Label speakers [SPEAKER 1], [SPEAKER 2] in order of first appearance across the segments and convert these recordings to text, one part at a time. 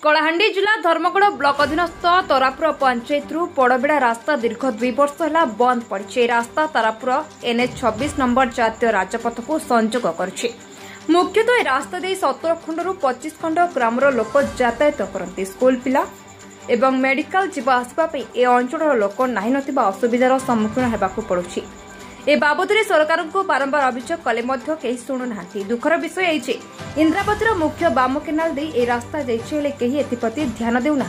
[SPEAKER 1] कलाहांडी जिला धर्मगढ़ ब्लॉक अधीनस्थ तरापुर पंचायत पड़बेड़ा रास्ता दीर्घ 2 वर्ष है बंद पड़ी। रास्ता तरापुर NH 26 नंबर जातीय राजपथ को संजोग कर मुख्यतः यह रास्ता दे 17 खंड 25 खंड ग्रामर लोक यातायात करते। स्कूल पिला एवं मेडिकल जीवा आसवा ए अंचल लोक नहीं नथिबा असुविधार सम्मुखीन होबाकू पड़ुछि। ए बाबद सरकार को बारंबार अभियोग कले कहीं शुणुना। दुखर विषय है इंद्रावतीर मुख्य बाम केनाल दे ए रास्ता जाइए कहीं एप्रति ध्यान देउना।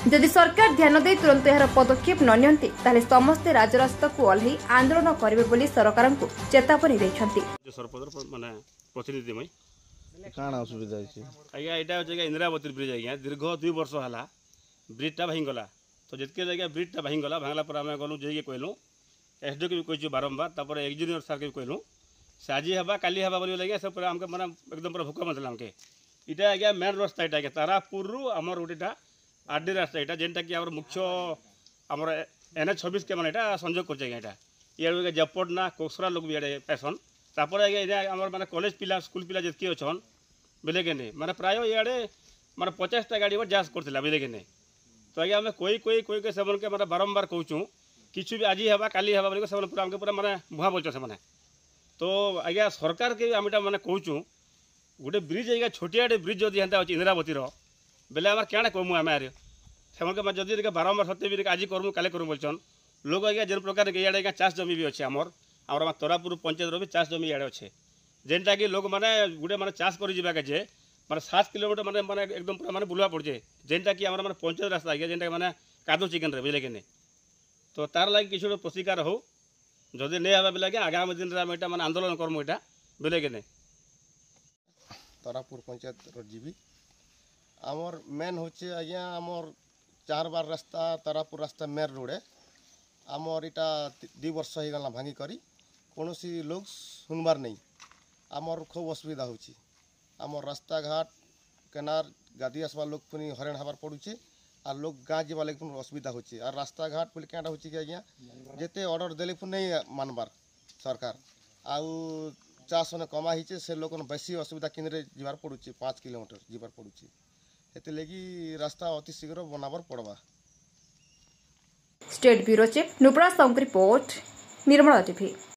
[SPEAKER 1] जदि सरकार ध्यान दे तुरंत यार पदक्षेप न नियंती ताले समस्ते राजरास्ता को ओह्लई आंदोलन करेंगे बोली सरकार को चेतावनी देछंती।
[SPEAKER 2] प्रतिनिधि काण असुविधा आज्ञा यहाँ इंदिरावती ब्रिज आज्ञा दीर्घ 2 वर्ष है ब्रिजटा भांगला। तो जितके जगह ब्रिजटा भांगला भांगला पर आम गलु जे कहलु एसडीओ के भी कही बारंबार तापर इंजीनियर सार के भी कहलु से आज हवा काली हवा बोल लगे सब आमके माने एकदम पूरा भूकंप मतलब आमके इटा आज्ञा मेन रास्ता इटा आज्ञा तारापुर आमर गोटेटा आरडी रास्ता इटा जेनटा कि आमर मुख्य आमर NH 26 के माने संजोग कर इटा ये जपटना कोसरा लोग भी इे पैसन तापर आज्ञा आमर माने कॉलेज पिला स्कूल पिला जितकी अच्छन बेले के नहीं माने प्राय इे माने 50टा गाड़ी जांच करथिला बेले के नहीं। तो आज्ञा आम कोई के सेवन के माने बारंबार कहूँ किसी भी आज हवा काली हवा बोल से पूरा आमके पूरा माने भुआ बोलते से। तो आज्ञा सरकार के आम मैंने कहूँ गोटे ब्रिज आज्ञा छोटियाटे ब्रिज जदि हेन्ता अच्छे इंदिरावतीर बेले आम क्या कमु आम आर से जदि बारंबार सत्य आज करमु काले करमु बोलचन लोग आज्ञा जो प्रकार इे आज्ञा चाष जमी भी अच्छे आमर तरापुर पंचायत भी चाष जमी इे अच्छे जेनटा कि लोग मैंने गोटे मैंने चाष कर जे मैंने 7 किलोमीटर मैंने मैंने एकदम पूरा मैंने बुलवा पड़े जेनटा कि मैंने पंचायत रास्ता आज्ञा जेनटा मैंने कादो चिकेन रे बुझे कि नहीं। तो तार लगे किसी गोटे प्रतिकार हो जदि नहीं हवा बेले आगामी दिन में यहाँ मैंने आंदोलन करमु यहाँ बुझे कि नहीं।
[SPEAKER 3] तरापुर पंचायत जीवी आमर मेन होचे आज्ञा आमर 4 बार रास्ता तरापुर रास्ता मेन रोड आमर इटा 2 वर्ष हो गला भांगी करी कौन लोग सुनबार नहीं आमर खूब असुविधा होची। आमर रास्ता घाट केनार गादी आसवा लोग पुनी हरण हबार पड़ुचे आ लोग गाँ जीवा लगे असुविधा होची। और रास्ता घाट बोले क्या होची कि आज्ञा जिते ऑर्डर देले नहीं मानबार सरकार आउ चाष ने कमा ही से लोक बेसी असुविधा केन्द्र जीवार पड़ुचे 5 किलोमीटर जीवार पड़ुचे एते लगी रास्ता अति शीघ्र बनाबार पड़वा।
[SPEAKER 1] स्टेट ब्यूरो चीफ नुब्रा सॉन्ग रिपोर्ट निर्मला टीवी।